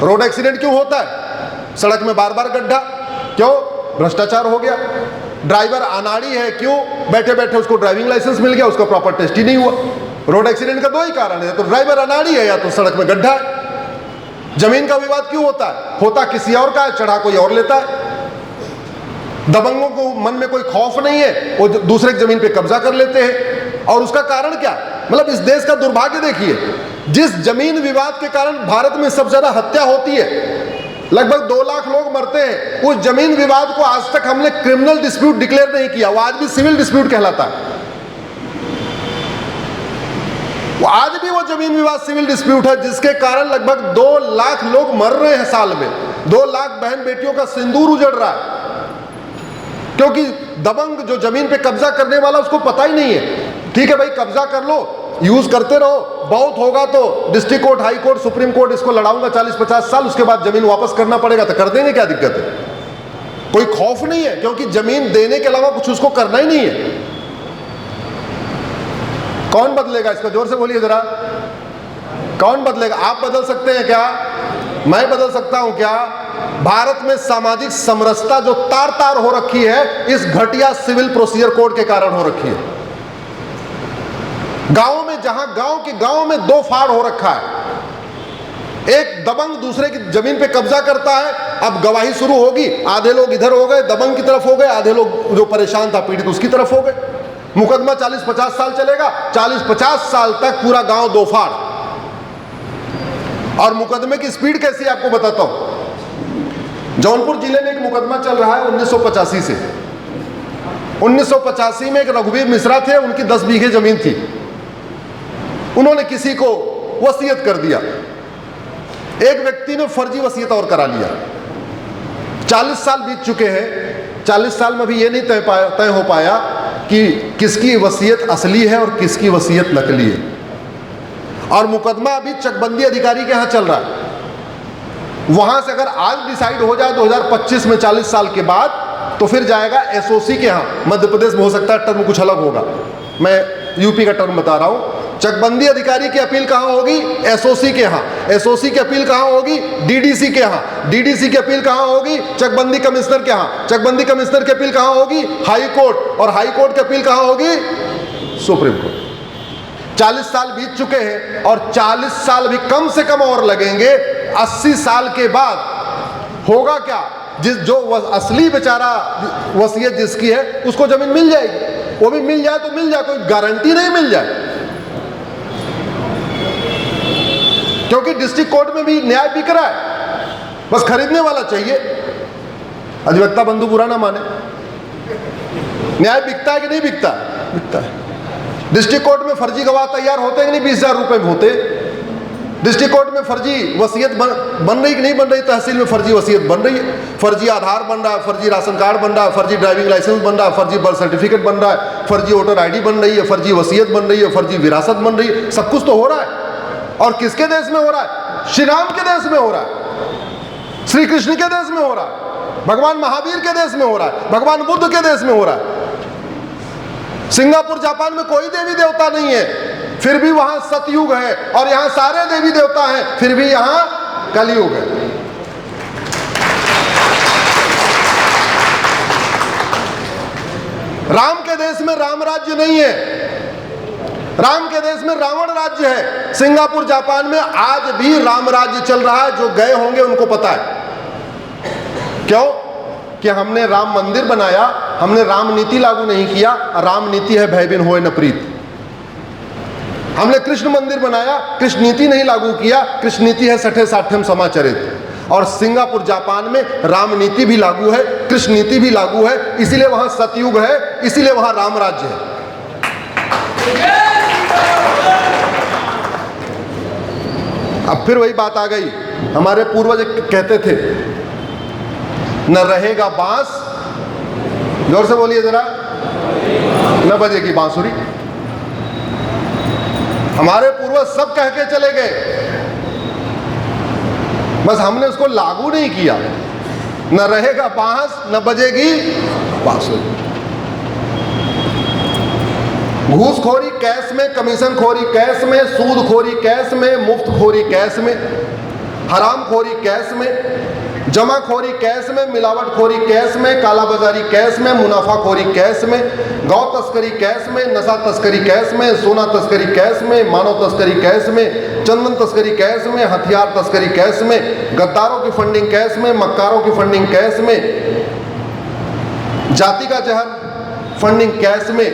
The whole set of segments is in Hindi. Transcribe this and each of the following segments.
रोड एक्सीडेंट क्यों होता है? सड़क में बार बार गड्ढा, क्यों? भ्रष्टाचार हो गया। ड्राइवर अनाड़ी है, क्यों? बैठे बैठे उसको ड्राइविंग लाइसेंस मिल गया, उसका प्रॉपर टेस्ट ही नहीं हुआ। रोड एक्सीडेंट का दो ही कारण है, तो ड्राइवर अनाड़ी है या तो सड़क में गड्ढा है। जमीन का विवाद क्यों होता है? होता किसी और का है, चढ़ा कोई और लेता है। दबंगों को मन में कोई खौफ नहीं है, वो दूसरे की जमीन पे कब्जा कर लेते हैं। और उसका कारण क्या? मतलब इस देश का दुर्भाग्य देखिए, जिस जमीन विवाद के कारण भारत में सबसे ज्यादा हत्या होती है, लगभग 2 लाख लोग मरते हैं, उस जमीन विवाद को आज तक हमने क्रिमिनल डिस्प्यूट डिक्लेयर नहीं किया। वो आज भी सिविल डिस्प्यूट कहलाता है। वो आज भी वो जमीन विवाद सिविल डिस्प्यूट है, जिसके कारण लगभग 2 लाख लोग मर रहे हैं साल में। 2 लाख बहन बेटियों का सिंदूर उजड़ रहा है, क्योंकि दबंग जो जमीन पे कब्जा करने वाला, उसको पता ही नहीं है। ठीक है भाई, कब्जा कर लो, यूज करते रहो, बहुत होगा तो district court, high court, supreme court इसको लड़ाऊंगा 40-50 साल, उसके बाद जमीन वापस करना पड़ेगा, तो कर देंगे, क्या दिक्कत है? कोई खौफ नहीं है, क्योंकि जमीन देने के अलावा कुछ उसको करना ही नहीं है। कौन बदलेगा इसको? जोर से बोलिए जरा, कौन बदलेगा? आप बदल सकते हैं क्या? मैं बदल सकता हूं क्या? भारत में सामाजिक समरसता जो तार तार हो रखी है, इस घटिया सिविल प्रोसीजर कोड के कारण हो रखी है। गांवों में, जहां गांव में 2 फाड़ हो रखा है, एक दबंग दूसरे की जमीन पे कब्जा करता है। अब गवाही शुरू होगी, आधे लोग इधर हो गए, दबंग की तरफ हो गए, आधे लोग जो परेशान था पीड़ित उसकी तरफ हो गए। मुकदमा 40-50 साल चलेगा, 40-50 साल तक पूरा गांव 2 फाड़। और मुकदमे की स्पीड कैसी है आपको बताता हूं। जौनपुर जिले में एक मुकदमा चल रहा है 1985 से। 1985 में एक रघुवीर मिश्रा थे, उनकी 10 बीघे जमीन थी। उन्होंने किसी को वसीयत कर दिया, एक व्यक्ति ने फर्जी वसीयत और करा लिया। 40 साल बीत चुके हैं, 40 साल में भी ये नहीं तय हो पाया कि किसकी वसीयत असली है और किसकी वसीयत नकली है। और मुकदमा अभी चकबंदी अधिकारी के यहाँ चल रहा है। वहां से अगर आज डिसाइड हो जाए 2025 में, 40 साल के बाद, तो फिर जाएगा एसओसी के यहाँ। मध्य प्रदेश में हो सकता है टर्म कुछ अलग होगा, मैं यूपी का टर्म बता रहा हूं। चकबंदी अधिकारी की अपील कहां होगी? एसओसी के यहाँ। एसओसी की अपील कहां होगी? डीडीसी के यहाँ। डीडीसी की अपील कहां होगी? चकबंदी कमिश्नर के यहाँ। चकबंदी कमिश्नर की अपील कहां होगी? High court. और हाई कोर्ट की अपील कहां होगी? Supreme court. 40 साल बीत चुके हैं और 40 साल भी कम से कम और लगेंगे। 80 साल के बाद होगा क्या? जो असली बेचारा वसीयत जिसकी है, उसको जमीन मिल जाएगी। वो भी मिल जाए तो मिल जाए, कोई गारंटी नहीं मिल जाए, क्योंकि डिस्ट्रिक्ट कोर्ट में भी न्याय बिक रहा है, बस खरीदने वाला चाहिए। अधिवक्ता बंधु बुरा ना माने, न्याय बिकता है कि नहीं बिकता? बिकता है। डिस्ट्रिक्ट कोर्ट में फर्जी गवाह तैयार होते हैं कि नहीं? 20,000 रुपए में होते। डिस्ट्रिक्ट कोर्ट में फर्जी वसीयत बन रही कि नहीं बन रही? तहसील में फर्जी वसीयत बन रही है, फर्जी आधार बन रहा है, फर्जी राशन कार्ड बन रहा है, फर्जी ड्राइविंग लाइसेंस बन रहा है, फर्जी बर्थ सर्टिफिकेट बन रहा है, फर्जी वोटर आईडी बन रही है, फर्जी वसीयत बन रही है, फर्जी विरासत बन रही है। सब कुछ तो हो रहा है। और किसके देश में हो रहा है? श्री राम के देश में हो रहा है, श्री कृष्ण के देश में हो रहा है, भगवान महावीर के देश में हो रहा है, भगवान बुद्ध के देश में हो रहा है। सिंगापुर जापान में कोई देवी देवता नहीं है, फिर भी वहां सतयुग है। और यहां सारे देवी देवता हैं, फिर भी यहां कलयुग है। राम के देश में राम राज्य नहीं है, राम के देश में रावण राज्य है। सिंगापुर जापान में आज भी राम राज्य चल रहा है। जो गए होंगे उनको पता है। क्यों? कि हमने राम मंदिर बनाया, हमने राम नीति लागू नहीं किया। राम नीति है भय बिन होए न प्रीत। हमने कृष्ण मंदिर बनाया, कृष्ण नीति नहीं लागू किया। कृष्ण नीति है सठे साठ्यम समाचरित। और सिंगापुर जापान में राम नीति भी लागू है, कृष्ण नीति भी लागू है, इसीलिए वहां सतयुग है, इसीलिए वहां राम राज्य है। अब फिर वही बात आ गई, हमारे पूर्वज कहते थे न रहेगा बांस, जोर से बोलिए जरा, न बजेगी बांसुरी। हमारे पूर्वज सब कह के चले गए, बस हमने उसको लागू नहीं किया। न रहेगा बांस, न बजेगी बांसुरी। घूसखोरी कैश में, कमीशन खोरी कैश में, सूद खोरी कैश में, मुफ्त खोरी कैश में। हरामखोरी कैश में, जमाखोरी कैश में, मिलावटखोरी कैश में, कालाबाजारी कैश में, मुनाफाखोरी कैश में, गौ तस्करी कैश में, नशा तस्करी कैश में, सोना तस्करी कैश में, मानव तस्करी कैश में, चंदन तस्करी कैश में, हथियार तस्करी कैश में, गद्दारों की फंडिंग कैश में, मक्कारों की फंडिंग कैश में, जाति का जहर फंडिंग कैश में,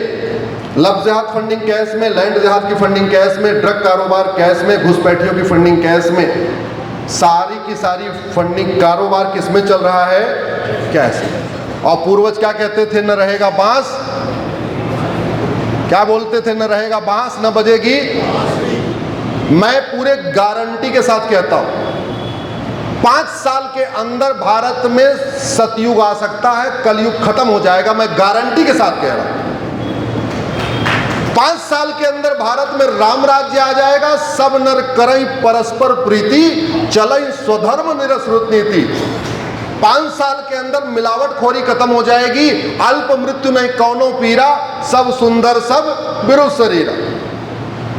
लव जिहाद फंडिंग कैश में, लैंड जिहाद की फंडिंग कैश में, ड्रग कारोबार कैश में, घुसपैठियों की फंडिंग कैश में। सारी की सारी फंडिंग कारोबार किस में चल रहा है? कैश में। और पूर्वज क्या कहते थे? न रहेगा बांस, क्या बोलते थे? न रहेगा बांस न बजेगी। मैं पूरे गारंटी के साथ कहता हूं 5 साल के अंदर भारत में सतयुग आ सकता है, कलयुग खत्म हो जाएगा। मैं गारंटी के साथ कह रहा हूं 5 साल के अंदर भारत में राम राज्य आ जाएगा। सब नर करई परस्पर प्रीति, चलई स्वधर्म निरसृत नीति। 5 साल के अंदर मिलावटखोरी खत्म हो जाएगी। अल्प मृत्यु नहीं कौनो पीरा, सब सुंदर सब बिरु शरीरा।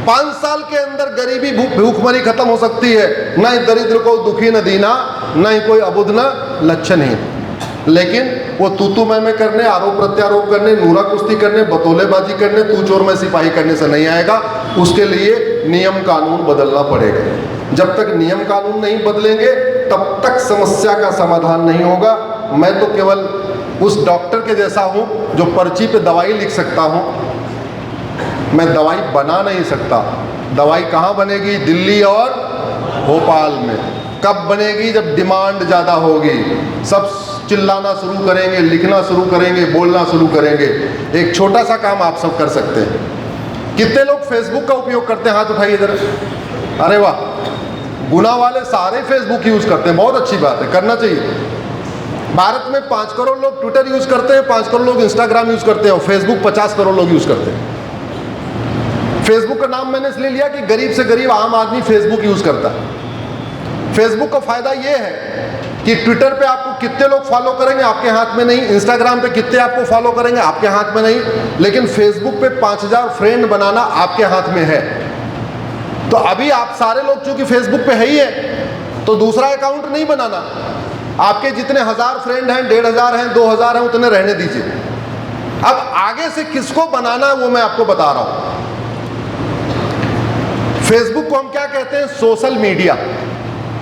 5 साल के अंदर गरीबी भूखमरी खत्म हो सकती है। न ही दरिद्र को दुखी न दीना, न ही कोई अबुध न लक्षणहीन। लेकिन वो तू मैं करने, आरोप प्रत्यारोप करने, नूरा कुश्ती करने, बतौलेबाजी करने, तू चोर मैं सिपाही करने से नहीं आएगा। उसके लिए नियम कानून बदलना पड़ेगा। जब तक नियम कानून नहीं बदलेंगे तब तक समस्या का समाधान नहीं होगा। मैं तो केवल उस डॉक्टर के जैसा हूँ जो पर्ची पे दवाई लिख सकता हूँ, मैं दवाई बना नहीं सकता। दवाई कहाँ बनेगी? दिल्ली और भोपाल में। कब बनेगी? जब डिमांड ज़्यादा होगी। सब चिल्लाना शुरू करेंगे, लिखना शुरू करेंगे, बोलना शुरू करेंगे। एक छोटा सा काम आप सब कर सकते हैं। कितने लोग फेसबुक का उपयोग करते हैं? हाथ उठाइए जरा। अरे वाह, गुना वाले सारे फेसबुक यूज़ करते हैं। बहुत अच्छी बात है, करना चाहिए। भारत में 5 करोड़ लोग ट्विटर यूज़ करते हैं, 5 करोड़ लोग इंस्टाग्राम यूज़ करते हैं और फेसबुक 50 करोड़ लोग यूज़ करते हैं। फेसबुक का नाम मैंने इसलिए लिया कि गरीब से गरीब आम आदमी फेसबुक यूज़ करता है। फेसबुक का फ़ायदा ये है कि ट्विटर पे आपको कितने लोग फॉलो करेंगे आपके हाथ में नहीं, इंस्टाग्राम पे कितने आपको फॉलो करेंगे आपके हाथ में नहीं, लेकिन फेसबुक पे 5000 फ्रेंड बनाना आपके हाथ में है। तो अभी आप सारे लोग चूंकि फेसबुक पे है ही है, तो दूसरा अकाउंट नहीं बनाना। आपके जितने 1000 फ्रेंड हैं, 1500 हैं, 2000 हैं, उतने रहने दीजिए। अब आगे से किसको बनाना है वो मैं आपको बता रहा हूं। फेसबुक को हम क्या कहते हैं? सोशल मीडिया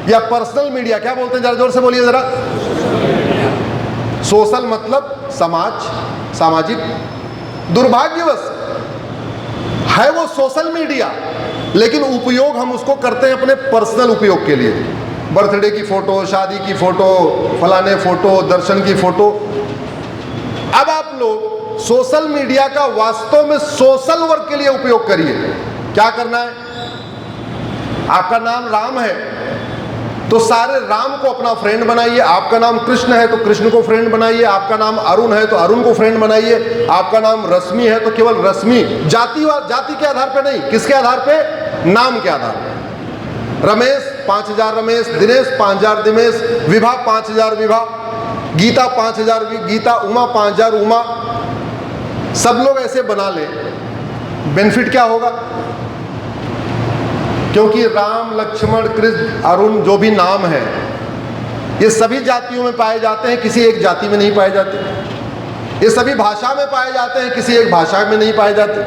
या पर्सनल मीडिया। क्या बोलते हैं? जरा जोर से बोलिए जरा। सोशल मतलब समाज, सामाजिक। दुर्भाग्यवश है वो सोशल मीडिया, लेकिन उपयोग हम उसको करते हैं अपने पर्सनल उपयोग के लिए। बर्थडे की फोटो, शादी की फोटो, फलाने फोटो, दर्शन की फोटो। अब आप लोग सोशल मीडिया का वास्तव में सोशल वर्क के लिए उपयोग करिए। क्या करना है? आपका नाम राम है तो सारे राम को अपना फ्रेंड बनाइए। आपका नाम कृष्ण है तो कृष्ण को फ्रेंड बनाइए। आपका नाम अरुण है तो अरुण को फ्रेंड बनाइए। आपका नाम रश्मि है तो केवल रश्मि। जाति के आधार पे नहीं, किसके आधार पे? नाम के आधार पे। रमेश 5000 रमेश, दिनेश 5000 दिनेश, विभा 5000 विभा, गीता 5000 गीता, उमा 5000 उमा। सब लोग ऐसे बना ले, बेनिफिट क्या होगा? क्योंकि राम, लक्ष्मण, कृष्ण, अरुण जो भी नाम है ये सभी जातियों में पाए जाते हैं, किसी एक जाति में नहीं पाए जाते। ये सभी भाषा में पाए जाते हैं, किसी एक भाषा में नहीं पाए जाते।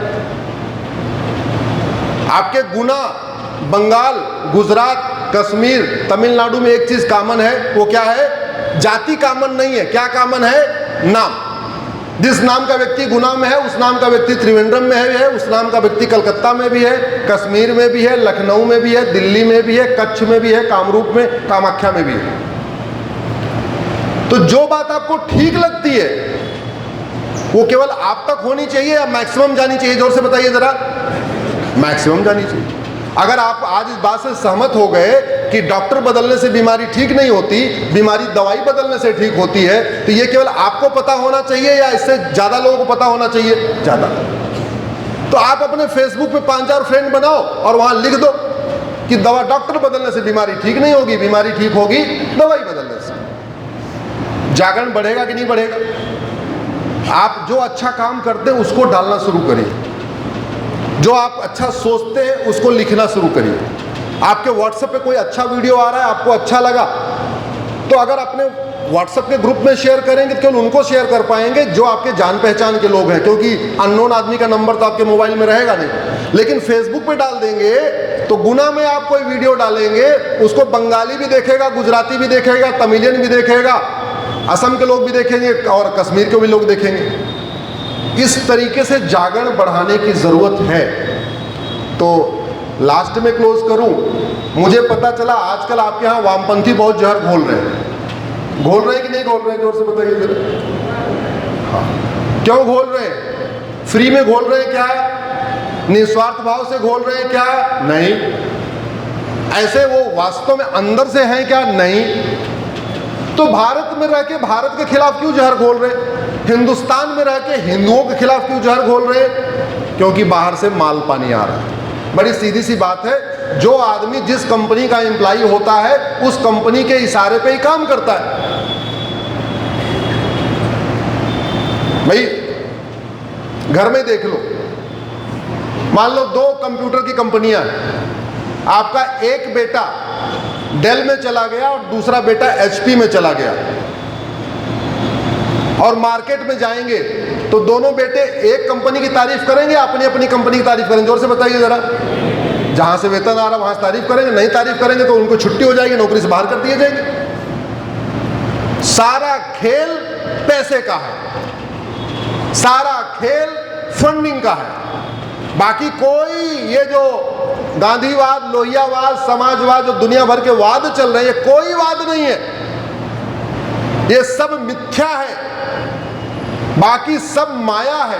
आपके गुना बंगाल, गुजरात, कश्मीर, तमिलनाडु में एक चीज कॉमन है, वो क्या है? जाति कॉमन नहीं है। क्या कॉमन है? नाम। जिस नाम का व्यक्ति गुना में है उस नाम का व्यक्ति त्रिवेंद्रम में है, उस नाम का व्यक्ति कलकत्ता में भी है, कश्मीर में भी है, लखनऊ में भी है, दिल्ली में भी है, कच्छ में भी है, कामरूप में, कामाख्या में भी है। तो जो बात आपको ठीक लगती है वो केवल आप तक होनी चाहिए या मैक्सिमम जानी चाहिए? जोर से बताइए जरा। मैक्सिमम जानी चाहिए। अगर आप आज इस बात से सहमत हो गए कि डॉक्टर बदलने से बीमारी ठीक नहीं होती, बीमारी दवाई बदलने से ठीक होती है, तो ये केवल आपको पता होना चाहिए या इससे ज़्यादा लोगों को पता होना चाहिए? ज़्यादा। तो आप अपने फेसबुक पे 5000 फ्रेंड बनाओ और वहाँ लिख दो कि दवा डॉक्टर बदलने से बीमारी ठीक नहीं होगी, बीमारी ठीक होगी दवाई बदलने से। जागरण बढ़ेगा कि नहीं बढ़ेगा? आप जो अच्छा काम करते हैं उसको डालना शुरू करिए। जो आप अच्छा सोचते हैं उसको लिखना शुरू करिए। आपके व्हाट्सएप पे कोई अच्छा वीडियो आ रहा है, आपको अच्छा लगा, तो अगर अपने व्हाट्सएप के ग्रुप में शेयर करेंगे तो केवल उनको शेयर कर पाएंगे जो आपके जान पहचान के लोग हैं, क्योंकि अननोन आदमी का नंबर तो आपके मोबाइल में रहेगा नहीं। लेकिन फेसबुक पे डाल देंगे तो गुना में आप कोई वीडियो डालेंगे, उसको बंगाली भी देखेगा, गुजराती भी देखेगा, तमिलियन भी देखेगा, असम के लोग भी देखेंगे और कश्मीर के भी लोग देखेंगे। इस तरीके से जागरण बढ़ाने की ज़रूरत है। तो लास्ट में क्लोज करूं, मुझे पता चला आजकल आपके यहाँ वामपंथी बहुत जहर घोल रहे हैं। घोल रहे हैं कि नहीं घोल रहे हैं, जोर से बताइए जरा। हाँ, क्यों घोल रहे हैं? फ्री में घोल रहे हैं क्या? निस्वार्थ भाव से घोल रहे हैं क्या? नहीं। ऐसे वो वास्तव में अंदर से हैं क्या? नहीं। तो भारत में रह के भारत के खिलाफ क्यों जहर घोल रहे हैं? हिंदुस्तान में रह के हिंदुओं के खिलाफ क्यों जहर घोल रहे हैं? क्योंकि बाहर से माल पानी आ रहा है। बड़ी सीधी सी बात है, जो आदमी जिस कंपनी का एम्प्लॉय होता है उस कंपनी के इशारे पे ही काम करता है। भाई घर में देख लो, मान लो 2 कंप्यूटर की कंपनियां हैं, आपका एक बेटा डेल में चला गया और दूसरा बेटा एचपी में चला गया, और मार्केट में जाएंगे तो दोनों बेटे एक कंपनी की तारीफ करेंगे, अपनी अपनी कंपनी की तारीफ करेंगे? जोर से बताइए जरा। जहां से वेतन आ रहा वहां से तारीफ करेंगे, नहीं तारीफ करेंगे तो उनको छुट्टी हो जाएगी, नौकरी से बाहर कर दिए जाएंगे। सारा खेल पैसे का है, सारा खेल फंडिंग का है। बाकी कोई ये जो गांधीवाद, लोहियावाद, समाजवाद, जो दुनिया भर के वाद चल रहे हैं, कोई वाद नहीं है, ये सब मिथ्या है, बाकी सब माया है।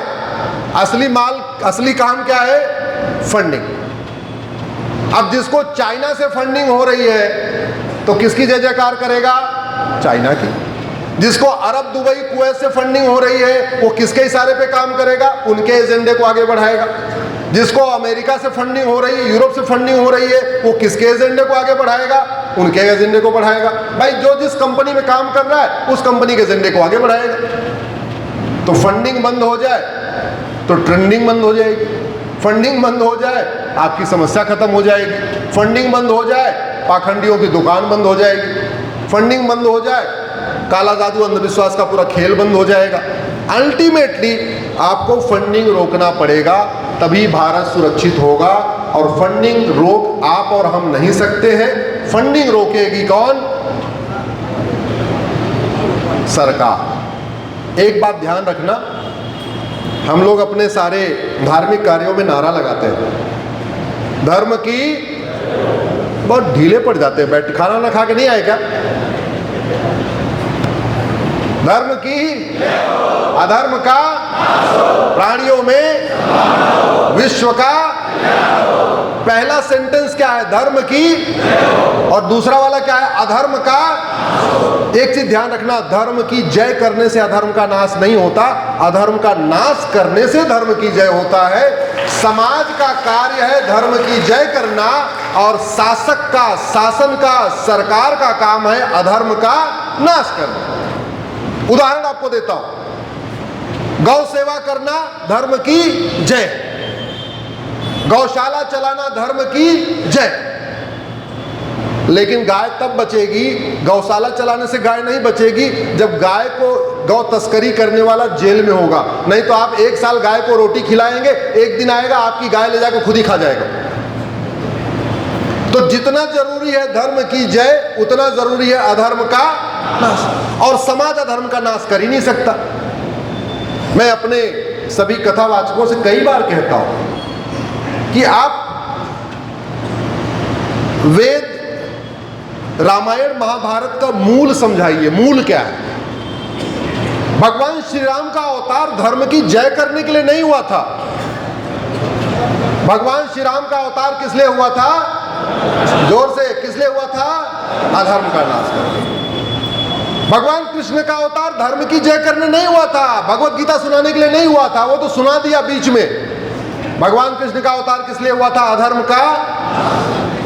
असली माल, असली काम क्या है? फंडिंग। अब जिसको चाइना से फंडिंग हो रही है तो किसकी जय जयकार करेगा? चाइना की। जिसको अरब, दुबई, कुवैत से फंडिंग हो रही है वो किसके इशारे पे काम करेगा? उनके एजेंडे को आगे बढ़ाएगा। जिसको अमेरिका से फंडिंग हो रही है, यूरोप से फंडिंग हो रही है, वो किसके एजेंडे को आगे बढ़ाएगा? उनके एजेंडे को बढ़ाएगा। भाई जो जिस कंपनी में काम कर रहा है उस कंपनी के एजेंडे को आगे बढ़ाएगा। तो फंडिंग बंद हो जाए तो ट्रेंडिंग बंद हो जाएगी, फंडिंग बंद हो जाए आपकी समस्या खत्म हो जाएगी, फंडिंग बंद हो जाए पाखंडियों की दुकान बंद हो जाएगी, फंडिंग बंद हो जाए काला जादू, अंधविश्वास का पूरा खेल बंद हो जाएगा। अल्टीमेटली आपको फंडिंग रोकना पड़ेगा, तभी भारत सुरक्षित होगा। और फंडिंग रोक आप और हम नहीं सकते हैं। फंडिंग रोकेगी कौन? सरकार। एक बात ध्यान रखना, हम लोग अपने सारे धार्मिक कार्यों में नारा लगाते हैं, धर्म की, बहुत ढीले पड़ जाते हैं, बैठ खाना ना खा के नहीं आए क्या? धर्म की, अधर्म का, प्राणियों में विश्व का। पहला सेंटेंस क्या है? धर्म की, और दूसरा वाला क्या है? अधर्म का। एक चीज ध्यान रखना, धर्म की जय करने से अधर्म का नाश नहीं होता, अधर्म का नाश करने से धर्म की जय होता है। समाज का कार्य है धर्म की जय करना, और शासक का, शासन का, सरकार का काम है अधर्म का नाश करना। उदाहरण आपको देता हूं, गौ सेवा करना धर्म की जय, गौशाला चलाना धर्म की जय। लेकिन गाय तब बचेगी, गौशाला चलाने से गाय नहीं बचेगी जब गाय को गौ तस्करी करने वाला जेल में होगा। नहीं तो आप 1 साल गाय को रोटी खिलाएंगे, एक दिन आएगा आपकी गाय ले जाकर खुद ही खा जाएगा। तो जितना जरूरी है धर्म की जय, उतना जरूरी है अधर्म का नाश, और समाज अधर्म का नाश कर ही नहीं सकता। मैं अपने सभी कथावाचकों से कई बार कहता हूं कि आप वेद, रामायण, महाभारत का मूल समझाइए। मूल क्या है? भगवान श्री राम का अवतार धर्म की जय करने के लिए नहीं हुआ था। भगवान श्री राम का अवतार किस लिए हुआ था? जोर से, किस लिए हुआ था? अधर्म का नाश करने। भगवान कृष्ण का अवतार धर्म की जय करने नहीं हुआ था, भगवत गीता सुनाने के लिए नहीं हुआ था, वो तो सुना दिया बीच में। भगवान कृष्ण का अवतार किस लिए हुआ था? अधर्म का।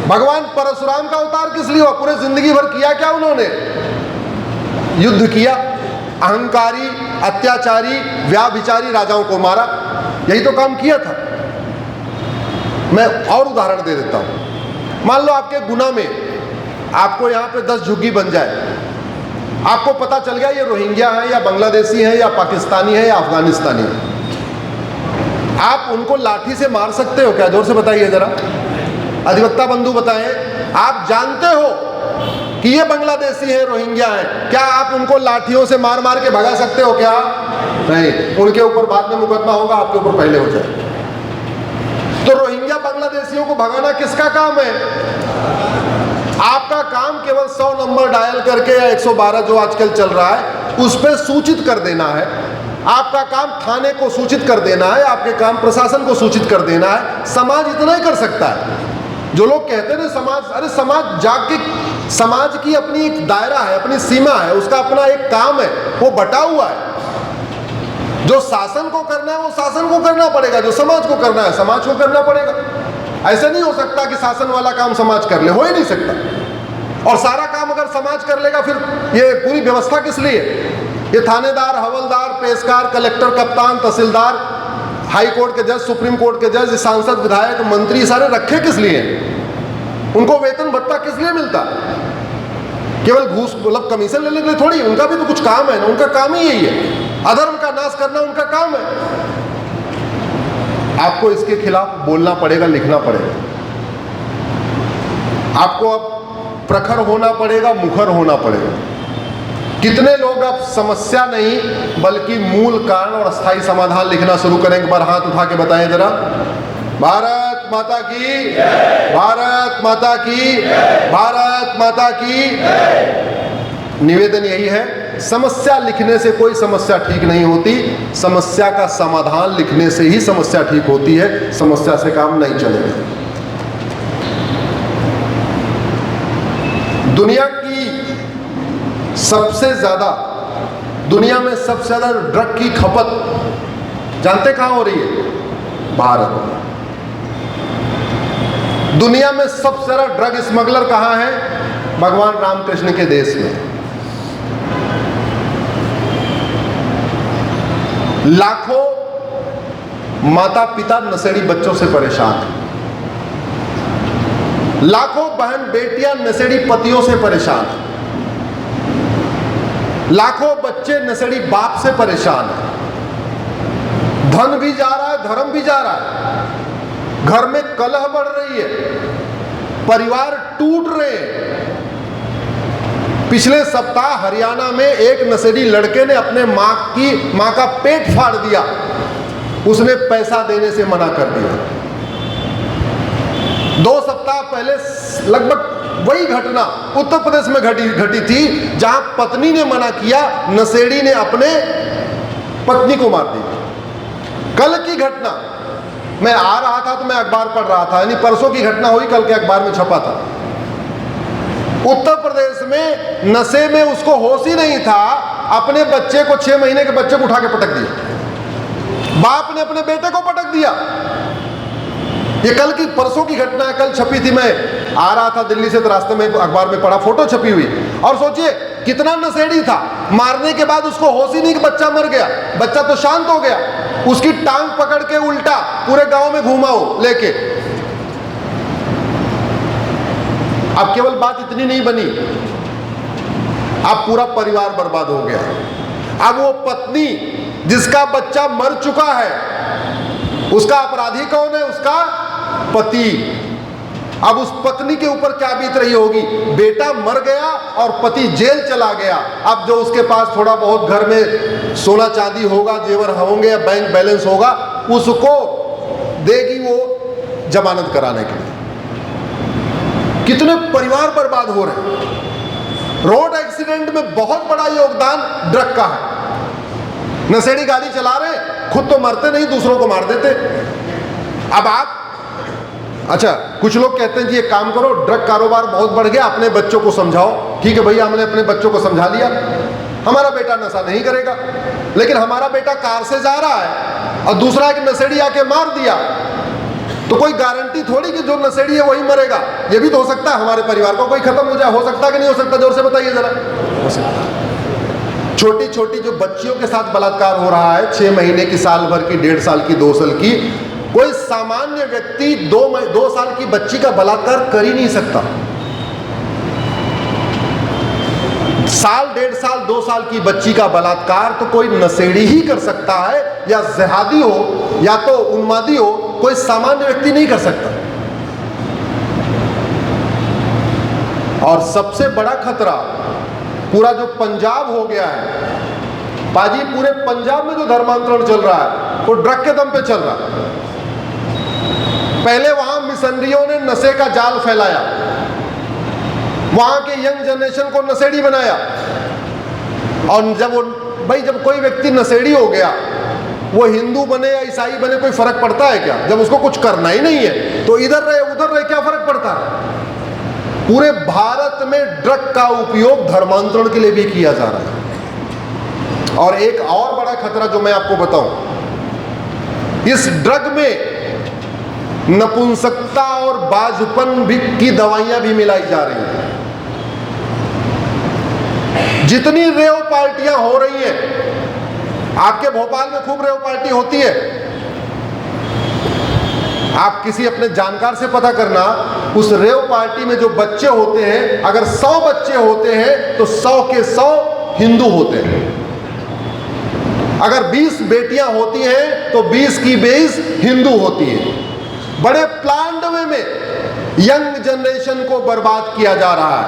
भगवान परशुराम का अवतार किस लिए हुआ? पूरे जिंदगी भर किया क्या उन्होंने? युद्ध किया, अहंकारी, अत्याचारी, व्याभिचारी राजाओं को मारा, यही तो काम किया था। मैं और उदाहरण दे देता हूं। मान लो आपके गुना में आपको यहाँ पे 10 झुग्गी बन जाए, आपको पता चल गया ये रोहिंग्या है या बांग्लादेशी है या पाकिस्तानी है या अफगानिस्तानी है, आप उनको लाठी से मार सकते हो क्या? जोर से बताइए जरा, अधिवक्ता बंधु बताएं। आप जानते हो कि ये बांग्लादेशी है, रोहिंग्या है, क्या आप उनको लाठियों से मार मार के भगा सकते हो क्या? नहीं, उनके ऊपर बाद में मुकदमा होगा, आपके ऊपर पहले हो जाए। तो रोहिंग्या बांग्लादेशियों को भगाना किसका काम है? आपका काम केवल 100 नंबर डायल करके या 112 जो आजकल चल रहा है उस पर सूचित कर देना है। आपका काम थाने को सूचित कर देना है, आपके काम प्रशासन को सूचित कर देना है। समाज इतना ही कर सकता है। जो लोग कहते हैं ना समाज, अरे समाज जाके, समाज की अपनी एक दायरा है, अपनी सीमा है, उसका अपना एक काम है, वो बटा हुआ है। जो शासन को करना है वो शासन को करना पड़ेगा, जो समाज को करना है समाज को करना पड़ेगा। ऐसा नहीं हो सकता कि शासन वाला काम समाज कर ले, हो ही नहीं सकता। और सारा काम अगर समाज कर लेगा फिर ये पूरी व्यवस्था किस लिए? ये थानेदार, हवलदार, पेशकार, कलेक्टर, कप्तान, तहसीलदार, हाई कोर्ट के जज, सुप्रीम कोर्ट के जज, सांसद, विधायक, मंत्री सारे रखे किस लिए? उनको वेतन भत्ता किस लिए मिलता? केवल घूस मतलब कमीशन लेने के लिए थोड़ी, उनका भी तो कुछ काम है ना, उनका काम ही यही है। अधर्म का नाश करना उनका काम है। आपको इसके खिलाफ बोलना पड़ेगा, लिखना पड़ेगा। आपको अब प्रखर होना पड़ेगा, मुखर होना पड़ेगा। कितने लोग अब समस्या नहीं बल्कि मूल कारण और अस्थायी समाधान लिखना शुरू करें? एक बार हाथ उठा के बताएं जरा। भारत माता की, भारत माता की, भारत माता की। निवेदन यही है, समस्या लिखने से कोई समस्या ठीक नहीं होती, समस्या का समाधान लिखने से ही समस्या ठीक होती है। समस्या से काम नहीं चलेगा। दुनिया में सबसे ज्यादा ड्रग की खपत जानते कहां हो रही है? भारत में। दुनिया में सबसे ज्यादा ड्रग स्मगलर कहां है? भगवान रामकृष्ण के देश में। लाखों माता पिता नशेड़ी बच्चों से परेशान हैं। लाखों बहन बेटियां नशेड़ी पतियों से परेशान हैं। लाखों बच्चे नशेड़ी बाप से परेशान हैं। धन भी जा रहा है, धर्म भी जा रहा है। घर में कलह बढ़ रही है, परिवार टूट रहे हैं। पिछले सप्ताह हरियाणा में एक नशेड़ी लड़के ने अपने मां का पेट फाड़ दिया। उसने पैसा देने से मना कर दिया। 2 सप्ताह पहले लगभग वही घटना उत्तर प्रदेश में घटी थी, जहां पत्नी ने मना किया, नशेड़ी ने अपने पत्नी को मार दिया। कल की घटना, मैं आ रहा था तो मैं अखबार पढ़ रहा था, यानी परसों की घटना हुई, कल के अखबार में छपा था। उत्तर प्रदेश में नशे में उसको होश ही नहीं था, अपने बच्चे को 6 महीने के बच्चे को उठा के पटक दिया। बाप ने अपने बेटे को पटक दिया। ये कल की परसों की घटना है, कल छपी थी। मैं आ रहा था दिल्ली से तो रास्ते में अखबार में पढ़ा, फोटो छपी हुई। और सोचिए कितना नशेड़ी था, मारने के बाद उसको होश ही नहीं कि बच्चा मर गया। बच्चा तो शांत हो गया, उसकी टांग पकड़ के उल्टा पूरे गांव में घुमाओ लेके। अब केवल बात इतनी नहीं बनी, अब पूरा परिवार बर्बाद हो गया। अब वो पत्नी जिसका बच्चा मर चुका है, उसका अपराधी कौन है? उसका पति। अब उस पत्नी के ऊपर क्या बीत रही होगी? बेटा मर गया और पति जेल चला गया। अब जो उसके पास थोड़ा बहुत घर में सोना चांदी होगा, जेवर होंगे या बैंक बैलेंस होगा, उसको देगी वो जमानत कराने के लिए। कितने परिवार बर्बाद हो रहे हैं। रोड एक्सीडेंट में बहुत बड़ा योगदान ड्रग का है। नशेड़ी गाड़ी चला रहे, खुद तो मरते नहीं, दूसरों को मार देते। अब आप, अच्छा कुछ लोग कहते हैं कि ये काम करो, ड्रग कारोबार बहुत बढ़ गया, अपने बच्चों को समझाओ। ठीक है भैया, हमने अपने बच्चों को समझा लिया, हमारा बेटा नशा नहीं करेगा। लेकिन हमारा बेटा कार से जा रहा है और दूसरा एक नशेड़ी आके मार दिया, तो कोई गारंटी थोड़ी कि जो नशेड़ी है वही मरेगा। ये भी तो हो सकता है हमारे परिवार का कोई खत्म हो जाए। हो सकता है कि नहीं हो सकता? जोर से बताइए जरा। हो सकता। छोटी छोटी जो बच्चियों के साथ बलात्कार हो रहा है, 6 महीने की, साल भर की, 1.5 साल की, 2 साल की, कोई सामान्य व्यक्ति 2 साल की बच्ची का बलात्कार कर ही नहीं सकता। साल, 1.5 साल, 2 साल की बच्ची का बलात्कार तो कोई नशेड़ी ही कर सकता है, या जिहादी हो या तो उन्मादी हो, कोई सामान्य व्यक्ति नहीं कर सकता। और सबसे बड़ा खतरा पूरा जो पंजाब हो गया है, पाजी पूरे पंजाब में जो धर्मांतरण चल रहा है वो ड्रग के दम पे चल रहा है। पहले वहां मिशनरियों ने नशे का जाल फैलाया, वहां के यंग जनरेशन को नशेड़ी बनाया, और जब कोई व्यक्ति नशेड़ी हो गया, वो हिंदू बने या ईसाई बने कोई फर्क पड़ता है क्या? जब उसको कुछ करना ही नहीं है तो इधर रहे उधर रहे, क्या फर्क पड़ता है? पूरे भारत में ड्रग का उपयोग धर्मांतरण के लिए भी किया जा रहा है। और एक और बड़ा खतरा जो मैं आपको बताऊं, इस ड्रग में नपुंसकता और बाजुपन भी की दवाइयां भी मिलाई जा रही हैं। जितनी रेव पार्टियां हो रही हैं, आपके भोपाल में खूब रेव पार्टी होती है, आप किसी अपने जानकार से पता करना, उस रेव पार्टी में जो बच्चे होते हैं, अगर 100 बच्चे होते हैं तो 100 के 100 हिंदू होते हैं। अगर 20 बेटियां होती हैं तो 20 की 20 हिंदू होती हैं। बड़े प्लान्ड वे में यंग जनरेशन को बर्बाद किया जा रहा है।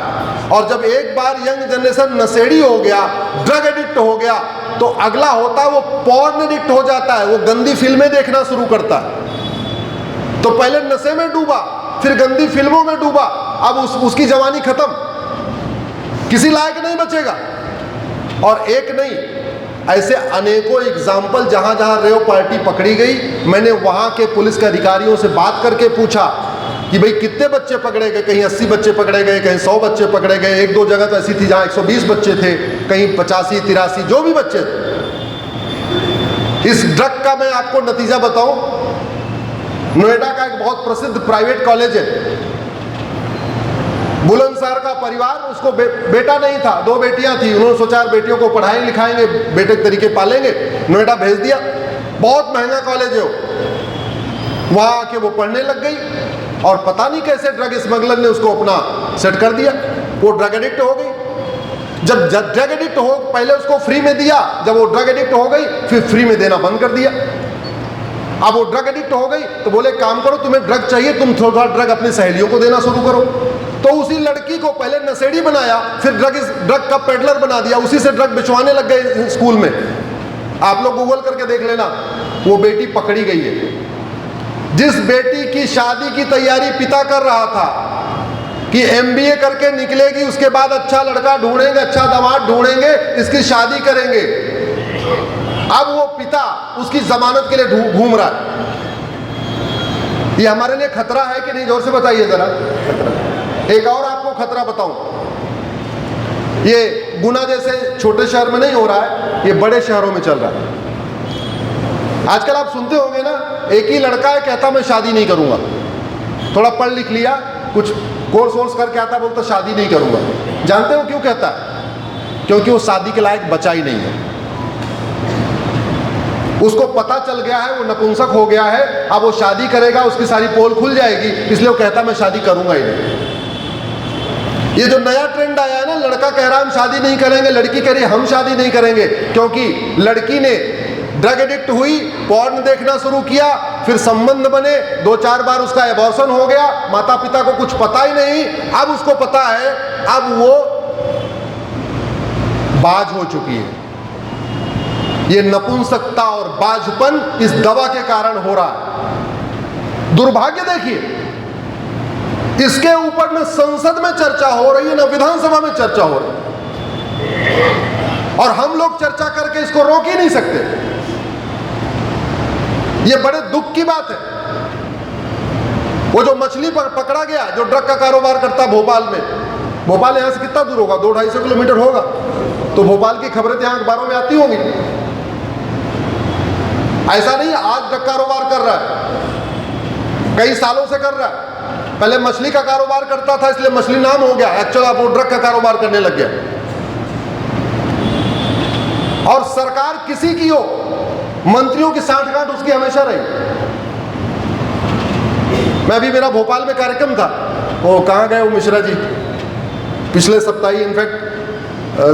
और जब एक बार यंग जनरेशन नशेड़ी हो गया, ड्रग एडिक्ट हो गया, तो अगला होता है वो पॉर्न एडिक्ट हो जाता है, वो गंदी फिल्में देखना शुरू करता है। तो पहले नशे में डूबा, फिर गंदी फिल्मों में डूबा, अब उसकी जवानी खत्म, किसी लायक नहीं बचेगा। और एक नहीं, ऐसे अनेकों एग्जाम्पल जहां जहां रेव पार्टी पकड़ी गई, मैंने वहां के पुलिस के अधिकारियों से बात करके पूछा कि भाई कितने बच्चे पकड़े गए? कहीं 80 बच्चे पकड़े गए, कहीं 100 बच्चे पकड़े गए, 1-2 जगह तो ऐसी थी जहां 120 बच्चे थे, कहीं 85-83, जो भी बच्चे थे। इस ड्रग का मैं आपको नतीजा बताऊं, नोएडा का एक बहुत प्रसिद्ध प्राइवेट कॉलेज है, बुलंदशहर का परिवार, उसको बेटा नहीं था, 2 बेटियां थी, उन्होंने सोचा बेटियों को पढ़ाएंगे लिखाएंगे, बेटे के तरीके पालेंगे, नोएडा भेज दिया। बहुत महंगा कॉलेज है, वहां आके वो पढ़ने लग गई, और पता नहीं कैसे ड्रग स्मगलर ने उसको अपना सेट कर दिया, वो ड्रग एडिक्ट हो गई। जब ड्रग एडिक्ट हो, पहले उसको फ्री में दिया, जब वो ड्रग एडिक्ट हो गई फिर फ्री में देना बंद कर दिया। अब वो ड्रग एडिक्ट हो गई तो बोले काम करो, तुम्हें ड्रग चाहिए, तुम थोड़ा ड्रग अपनी सहेलियों को देना शुरू करो। तो उसी लड़की को पहले नशेड़ी बनाया, फिर ड्रग का पेडलर बना दिया, उसी से ड्रग बिचवाने लग गए स्कूल में। आप लोग गूगल करके देख लेना, वो बेटी पकड़ी गई है। जिस बेटी की शादी की तैयारी पिता कर रहा था कि MBA करके निकलेगी, उसके बाद अच्छा लड़का ढूंढेंगे, अच्छा दामाद ढूंढेंगे, इसकी शादी करेंगे, अब वो पिता उसकी जमानत के लिए घूम रहा है। ये हमारे लिए खतरा है कि नहीं? जोर से बताइए जरा। एक और आपको खतरा बताऊं, ये गुना जैसे छोटे शहर में नहीं हो रहा है, ये बड़े शहरों में चल रहा है। आजकल आप सुनते होंगे ना, एक ही लड़का है कहता मैं शादी नहीं करूंगा, थोड़ा पढ़ लिख लिया, कुछ कोर्स वोर्स करके आता, बोलता शादी नहीं करूंगा। जानते हो क्यों कहता है? क्योंकि वो शादी के लायक बचा ही नहीं है। उसको पता चल गया है वो नपुंसक हो गया है, अब वो शादी करेगा उसकी सारी पोल खुल जाएगी, इसलिए वो कहता मैं शादी करूंगा ही नहीं। ये जो नया ट्रेंड आया है ना, लड़का कह रहा है हम शादी नहीं करेंगे, लड़की कह रही है हम शादी नहीं करेंगे, क्योंकि लड़की ने ड्रग एडिक्ट हुई, पॉर्न देखना शुरू किया, फिर संबंध बने, 2-4 बार उसका एबॉर्शन हो गया, माता पिता को कुछ पता ही नहीं, अब उसको पता है, अब वो बाज हो चुकी है। ये नपुंसकता और बाजपन इस दवा के कारण हो रहा है। दुर्भाग्य देखिए, इसके ऊपर न संसद में चर्चा हो रही है, न विधानसभा में चर्चा हो रही है, और हम लोग चर्चा करके इसको रोक ही नहीं सकते। ये बड़े दुख की बात है। वो जो मछली पकड़ा गया, जो ड्रग का कारोबार करता भोपाल में, भोपाल यहां से कितना दूर होगा? 200-250 किलोमीटर होगा। तो भोपाल की खबरें तो यहां अखबारों में आती होंगी। ऐसा नहीं आज ड्रग कारोबार कर रहा है, कई सालों से कर रहा है। पहले मछली का कारोबार करता था इसलिए मछली नाम हो गया, एक्चुअल अब वो ड्रग का कारोबार करने लग गया। और सरकार किसी की हो, मंत्रियों की सांठगांठ उसकी हमेशा रही। मैं अभी, मेरा भोपाल में कार्यक्रम था, वो कहाँ गए वो मिश्रा जी, पिछले सप्ताह ही, इनफैक्ट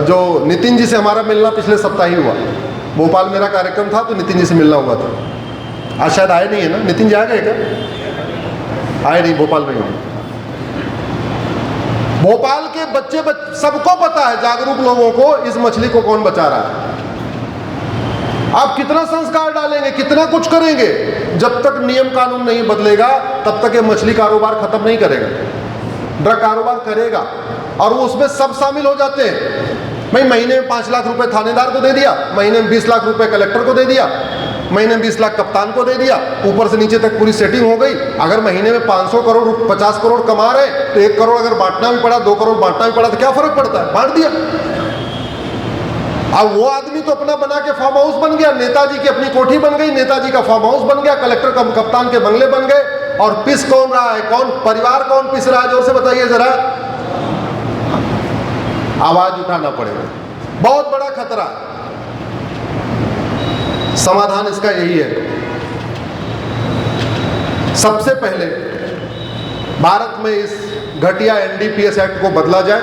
जो नितिन जी से हमारा मिलना पिछले सप्ताह ही हुआ। भोपाल मेरा कार्यक्रम था तो नितिन जी से मिलना हुआ था। आज शायद आए नहीं है ना, नितिन जी आ गए क्या? आए नहीं, भोपाल में ही। भोपाल के बच्चे सबको पता है, जागरूक लोगों को, इस मछली को कौन बचा रहा है। आप कितना संस्कार डालेंगे, कितना कुछ करेंगे, जब तक नियम कानून नहीं बदलेगा तब तक ये मछली कारोबार खत्म नहीं करेगा। ड्रग कारोबार करेगा और वो उसमें सब शामिल हो जाते हैं। भाई महीने में 5 लाख रुपए थानेदार को दे दिया, महीने में 20 लाख रुपए कलेक्टर को दे दिया, महीने में 20 लाख कप्तान को दे दिया, ऊपर से नीचे तक पूरी सेटिंग हो गई। अगर महीने में 500 करोड़ 50 करोड़ कमा रहे तो 1 करोड़ अगर बांटना भी पड़ा, 2 करोड़ बांटना भी पड़ा तो क्या फर्क पड़ता है, बांट दिया। अब वो आदमी तो अपना बना के फार्म हाउस बन गया, नेताजी की अपनी कोठी बन गई, नेताजी का फार्म हाउस बन गया, कलेक्टर कप्तान के बंगले बन गए। और पिस कौन रहा है, कौन परिवार कौन पिस रहा है, जोर से बताइए जरा, आवाज उठाना पड़ेगा। बहुत बड़ा खतरा। समाधान इसका यही है, सबसे पहले भारत में इस घटिया एनडीपीएस एक्ट को बदला जाए।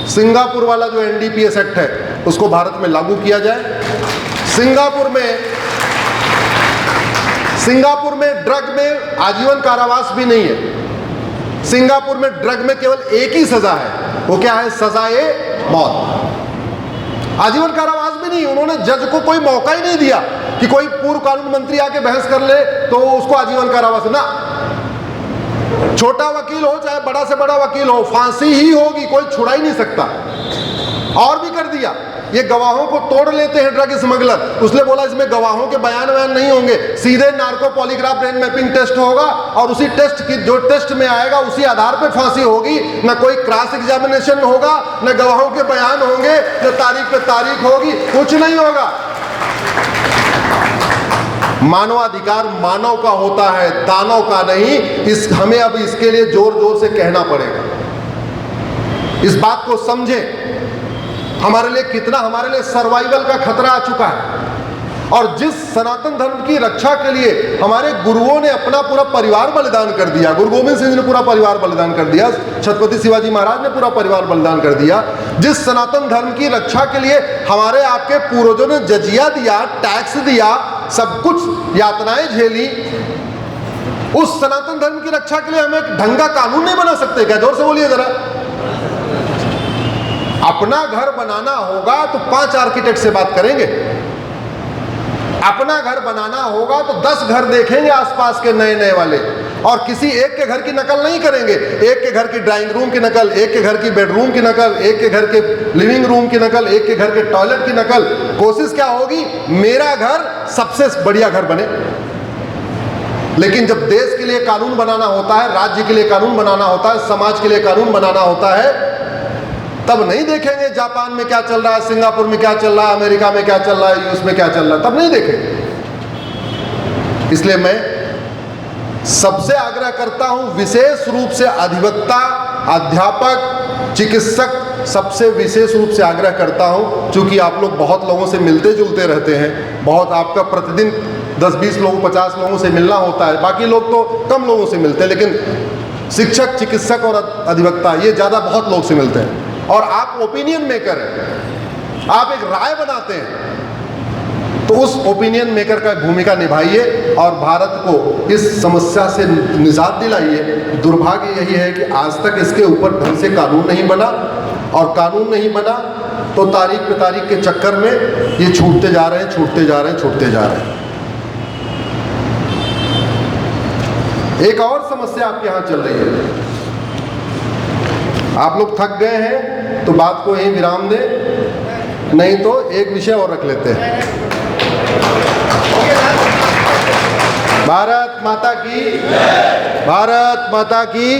सिंगापुर वाला जो एनडीपीएस एक्ट है उसको भारत में लागू किया जाए। सिंगापुर में ड्रग में आजीवन कारावास भी नहीं है। सिंगापुर में ड्रग में केवल एक ही सजा है, वो क्या है, सजाए मौत। आजीवन कारावास भी नहीं। उन्होंने जज को कोई मौका ही नहीं दिया कि कोई पूर्व कानून मंत्री आके बहस कर ले तो उसको आजीवन कारावास ना। छोटा वकील हो चाहे बड़ा से बड़ा वकील हो, फांसी ही होगी, कोई छुड़ा ही नहीं सकता। और भी कर दिया, ये गवाहों को तोड़ लेते हैं ड्रग स्मगलर। उसने बोला इसमें गवाहों के बयान नहीं होंगे, सीधे narco polygraph brain mapping test होगा और उसी टेस्ट की जो टेस्ट में आएगा उसी आधार पे फांसी होगी। न कोई क्रॉस एग्जामिनेशन होगा, न गवाहों के बयान होंगे, न तारीख पे तारीख होगी, कुछ नहीं होगा। मानवाधिकार मानव का होता है, दानव का नहीं। हमें अब इसके लिए जोर जोर से कहना पड़ेगा। इस बात को समझें, हमारे लिए सर्वाइवल का खतरा आ चुका है। और जिस सनातन धर्म की रक्षा के लिए हमारे गुरुओं ने अपना पूरा परिवार बलिदान कर दिया, गुरु गोविंद सिंह जी ने पूरा परिवार बलिदान कर दिया, छत्रपति शिवाजी महाराज ने पूरा परिवार बलिदान कर दिया, जिस सनातन धर्म की रक्षा के लिए हमारे आपके पूर्वजों ने जजिया दिया, टैक्स दिया, सब कुछ यातनाएं झेली, उस सनातन धर्म की रक्षा के लिए हमें ढंग का कानून नहीं बना सकते क्या? जोर से बोलिए जरा। अपना घर बनाना होगा तो 5 आर्किटेक्ट से बात करेंगे। अपना घर बनाना होगा तो 10 घर देखेंगे आसपास के नए नए वाले, और किसी एक के घर की नकल नहीं करेंगे। एक के घर की ड्राइंग रूम की नकल, एक के घर की बेडरूम की नकल, एक के घर के लिविंग रूम की नकल, एक के घर के टॉयलेट की नकल। कोशिश क्या होगी, मेरा घर सबसे बढ़िया घर बने। लेकिन जब देश के लिए कानून बनाना होता है, राज्य के लिए कानून बनाना होता है, समाज के लिए कानून बनाना होता है, तब नहीं देखेंगे जापान में क्या चल रहा है, सिंगापुर में क्या चल रहा है, अमेरिका में क्या चल रहा है, यूएस में क्या चल रहा है, तब नहीं देखेंगे। इसलिए मैं सबसे आग्रह करता हूं, विशेष रूप से अधिवक्ता, अध्यापक, चिकित्सक, सबसे विशेष रूप से आग्रह करता हूं, क्योंकि आप लोग बहुत लोगों से मिलते जुलते रहते हैं, बहुत आपका प्रतिदिन 10-20 लोगों 50 लोगों से मिलना होता है, बाकी लोग तो कम लोगों से मिलते हैं, लेकिन शिक्षक, चिकित्सक और अधिवक्ता ये ज़्यादा बहुत लोग से मिलते हैं। और आप ओपिनियन मेकर हैं, आप एक राय बनाते हैं, तो उस ओपिनियन मेकर का भूमिका निभाइए और भारत को इस समस्या से निजात दिलाइए। दुर्भाग्य यही है कि आज तक इसके ऊपर ढंग से कानून नहीं बना, और कानून नहीं बना तो तारीख पे तारीख के चक्कर में ये छूटते जा रहे हैं। एक और समस्या आपके यहाँ चल रही है। आप लोग थक गए हैं तो बात को यहीं विराम दें, नहीं तो एक विषय और रख लेते हैं। भारत माता की, भारत माता की।